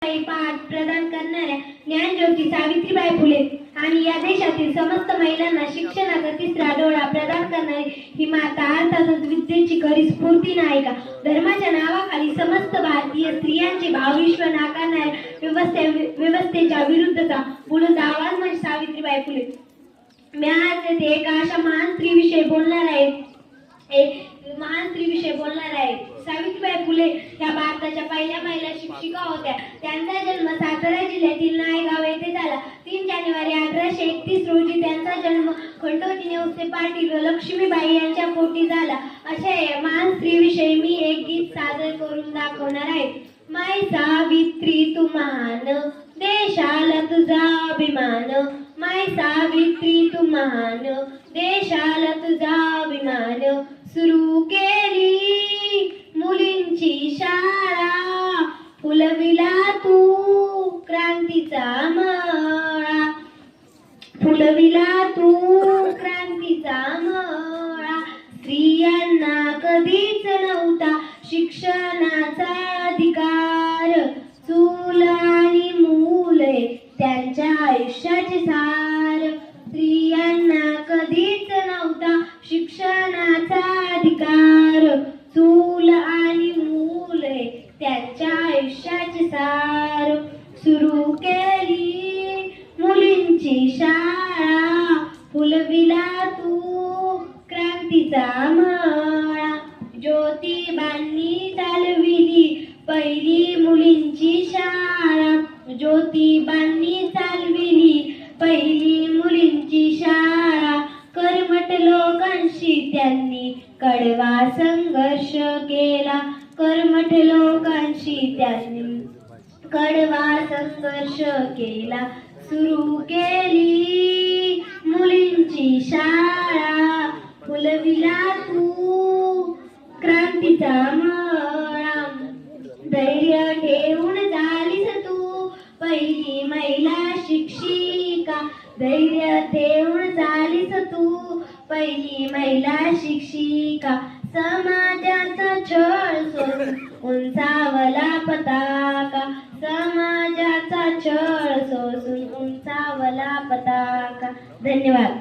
पाठ प्रदान करणाऱ्या ज्ञानज्योती सावित्रीबाई फुले आणि या देशातील समस्त महिलांना शिक्षणाचा तिसरा डोळा प्रदान करणारी ही माता अर्थातच विद्येची खरी स्फूर्ती नायिका. धर्माच्या नावाखाली समस्त भारतीय स्त्रियांचे भावविश्व नाकारणाऱ्या व्यवस्थेच्या विरुद्धचा बुलंद आवाज म्हणजे सावित्रीबाई फुले. मी आज येथे एका अशा महान स्त्रीविषयी बोलणार आहे. सावित्रीबाई फुले या भारताच्या पहिल्या महिला शिक्षिका होत्या. त्यांचा जन्म सातारा जिल्ह्यातील नायगाव येथे झाला. 3 जानेवारी 1831 रोजी त्यांचा जन्म खंडोजी नेवसे पाटील व लक्ष्मीबाई यांच्या पोटी झाला. अशा या महान स्त्रीविषयी मी एक गीत सादर करून दाखवणार आहे. माय सावित्री तू महान, देशाला तुझा अभिमान. माय सावित्री तू महान, देशाला तुझा अभिमान. सुरू केली मुलींची शाळा, फुलविला तू क्रांतीचा मळा. फुलविला तू क्रांतीचा मळा. स्त्रियांना कधीच नव्हता शिक्षणाचा अधिकार. चूल आणि मूले त्यांच्या आयुष्याचे सार. स्त्रियांना कधीच नव्हता शिक्षणाचा अधिकार. चूल आणि मूले त्यांच्या आयुष्याचे सार. सुरू केली मुलींची शाळा, फुलविला तू क्रांतीचा मळा. ज्योतिबांनी चालविली पहिली मुलींची शाळा. ज्योतिबांनी चालविली पहिली मुलींची शाळा. कर्मठ लोकांशी त्यांनी कडवा संघर्ष केला. कर्मठ लोकांशी त्यांनी कडवा संघर्ष केला. सुरू केली मुलींची शाळा, फुलविला तू क्रांतीचा मळा. धैर्य ठेवून झालीस तू पहिली महिला शिक्षिका. धैर्य ठेवून झालीस तू पहिली महिला शिक्षिका. समाजाचा छळ सोडून उंचावला पताका. समाजाचा छळ सोडून उंचावला पताका. धन्यवाद.